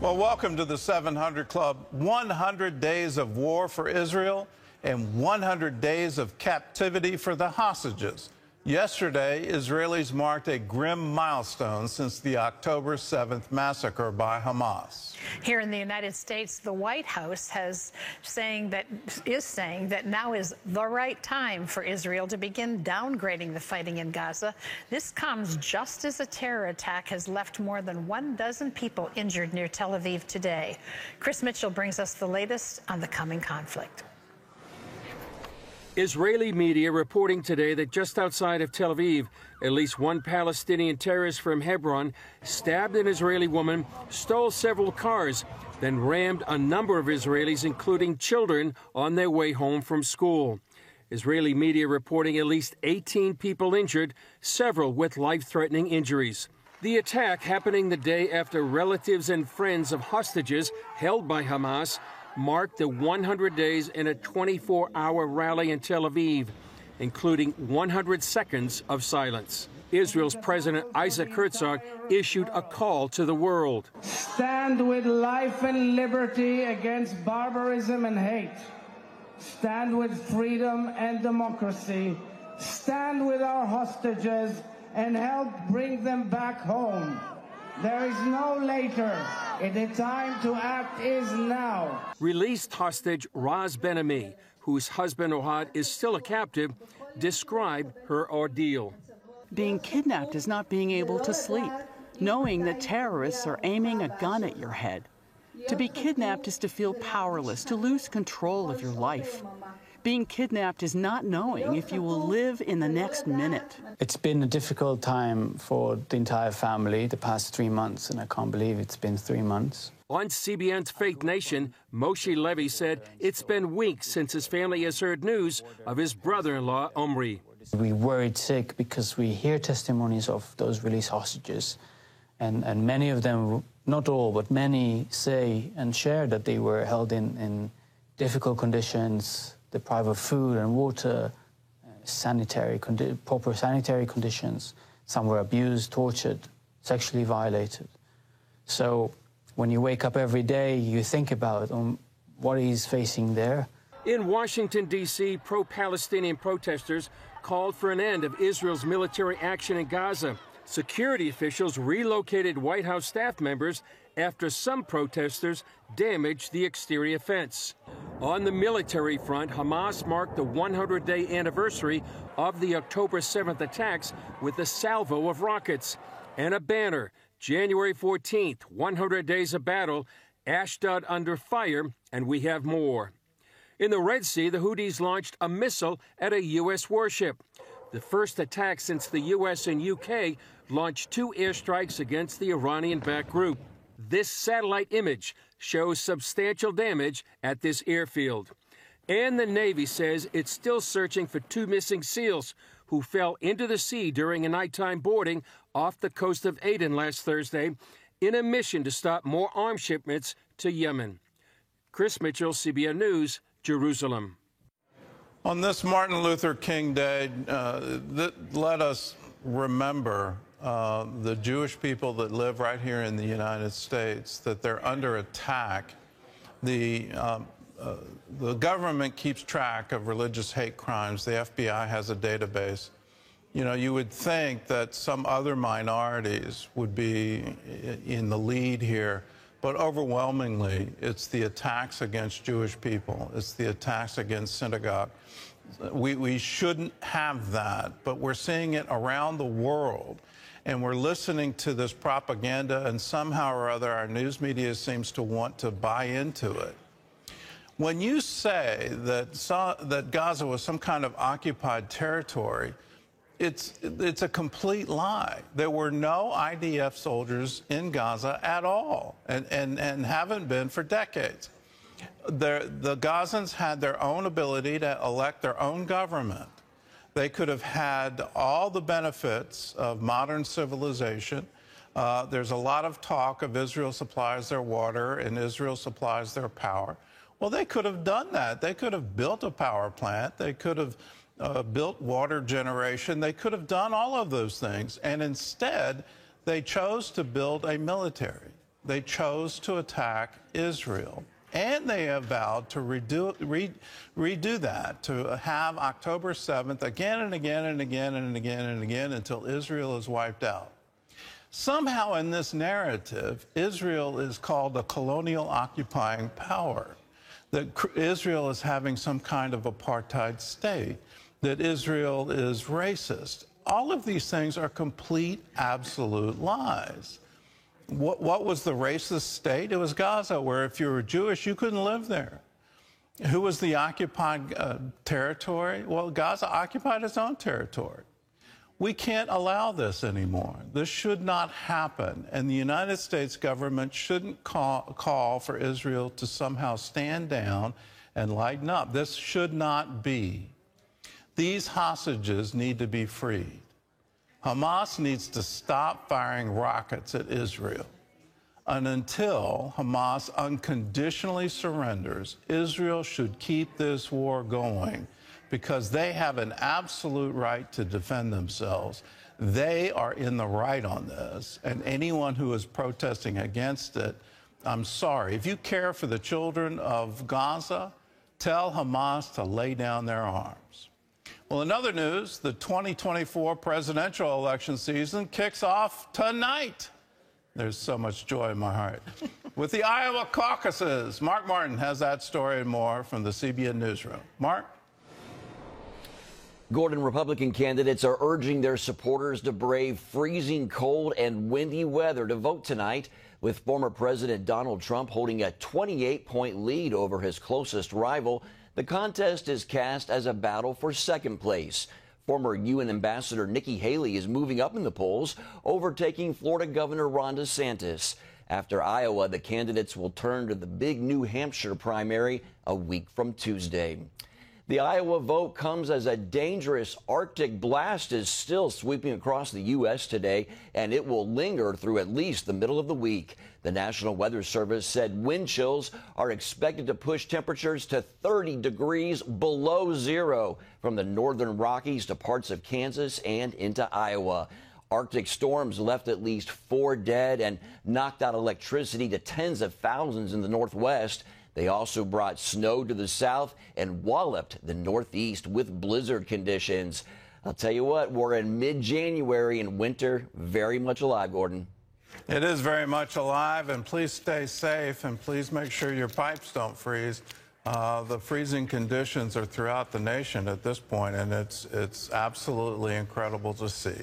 Well, welcome to the 700 Club. 100 days of war for Israel and 100 days of captivity for the hostages. Yesterday, Israelis marked a grim milestone since the October 7th massacre by Hamas. Here in the United States, the White House is saying that now is the right time for Israel to begin downgrading the fighting in Gaza. This comes just as a terror attack has left more than 12 people injured near Tel Aviv today. Chris Mitchell brings us the latest on the coming conflict. Israeli media reporting today that just outside of Tel Aviv, at least one Palestinian terrorist from Hebron stabbed an Israeli woman, stole several cars, then rammed a number of Israelis, including children, on their way home from school. Israeli media reporting at least 18 people injured, several with life-threatening injuries. The attack happening the day after relatives and friends of hostages held by Hamas marked the 100 days in a 24-hour rally in Tel Aviv, including 100 seconds of silence. Israel's President Isaac Herzog issued a call to the world. Stand with life and liberty against barbarism and hate. Stand with freedom and democracy. Stand with our hostages and help bring them back home. There is no later. The time to act is now. Released hostage Raz Ben-Ami, whose husband Ohad is still a captive, described her ordeal. Being kidnapped is not being able to sleep, knowing that terrorists are aiming a gun at your head. To be kidnapped is to feel powerless, to lose control of your life. Being kidnapped is not knowing if you will live in the next minute. It's been a difficult time for the entire family the past 3 months, and I can't believe it's been 3 months. On CBN's Faith Nation, Moshe Levy said it's been weeks since his family has heard news of his brother-in-law, Omri. We worried sick because we hear testimonies of those released hostages, and many of them, not all, but many say and share that they were held in difficult conditions, deprived of food and water, proper sanitary conditions. Some were abused, tortured, sexually violated. So when you wake up every day, you think about what he's facing there. In Washington, D.C., pro-Palestinian protesters called for an end of Israel's military action in Gaza. Security officials relocated White House staff members after some protesters damaged the exterior fence. On the military front, Hamas marked the 100-day anniversary of the October 7th attacks with a salvo of rockets and a banner, January 14th, 100 days of battle, Ashdod under fire, and we have more. In the Red Sea, the Houthis launched a missile at a U.S. warship. The first attack since the U.S. and U.K. launched 2 airstrikes against the Iranian-backed group. This satellite image shows substantial damage at this airfield. And the Navy says it's still searching for 2 missing SEALs who fell into the sea during a nighttime boarding off the coast of Aden last Thursday in a mission to stop more arms shipments to Yemen. Chris Mitchell, CBN News, Jerusalem. On this Martin Luther King Day, let us remember the Jewish people that live right here in the United States, that they're under attack. The government keeps track of religious hate crimes. The FBI has a database. You know, you would think that some other minorities would be in the lead here, but overwhelmingly, it's the attacks against Jewish people. It's the attacks against synagogue. We shouldn't have that, but we're seeing it around the world. And we're listening to this propaganda, and somehow or other our news media seems to want to buy into it. When you say that Gaza was some kind of occupied territory, it's a complete lie. There were no IDF soldiers in Gaza at all, and haven't been for decades. The Gazans had their own ability to elect their own government. They could have had all the benefits of modern civilization. There's a lot of talk of Israel supplies their water and Israel supplies their power. Well, they could have done that. They could have built a power plant. They could have built water generation. They could have done all of those things. And instead, they chose to build a military. They chose to attack Israel. And they have vowed to redo that, to have October 7th again and again and again and again and again until Israel is wiped out. Somehow in this narrative, Israel is called a colonial occupying power, that Israel is having some kind of apartheid state, that Israel is racist. All of these things are complete, absolute lies. What was the racist state? It was Gaza, where if you were Jewish, you couldn't live there. Who was the occupied territory? Well, Gaza occupied its own territory. We can't allow this anymore. This should not happen. And the United States government shouldn't call for Israel to somehow stand down and lighten up. This should not be. These hostages need to be freed. Hamas needs to stop firing rockets at Israel. And until Hamas unconditionally surrenders, Israel should keep this war going because they have an absolute right to defend themselves. They are in the right on this, and anyone who is protesting against it, I'm sorry. If you care for the children of Gaza, tell Hamas to lay down their arms. Well, in other news, the 2024 presidential election season kicks off tonight. There's so much joy in my heart. With the Iowa caucuses, Mark Martin has that story and more from the CBN Newsroom. Mark? Gordon, Republican candidates are urging their supporters to brave freezing cold and windy weather to vote tonight, with former President Donald Trump holding a 28-point lead over his closest rival. The contest is cast as a battle for second place. Former UN Ambassador Nikki Haley is moving up in the polls, overtaking Florida Governor Ron DeSantis. After Iowa, the candidates will turn to the big New Hampshire primary a week from Tuesday. The Iowa vote comes as a dangerous Arctic blast is still sweeping across the U.S. today, and it will linger through at least the middle of the week. The National Weather Service said wind chills are expected to push temperatures to 30 degrees below zero from the northern Rockies to parts of Kansas and into Iowa. Arctic storms left at least 4 dead and knocked out electricity to tens of thousands in the Northwest. They also brought snow to the south and walloped the Northeast with blizzard conditions. I'll tell you what, we're in mid-January and winter very much alive, Gordon. It is very much alive, and please stay safe, and please make sure your pipes don't freeze. The freezing conditions are throughout the nation at this point, and it's absolutely incredible to see.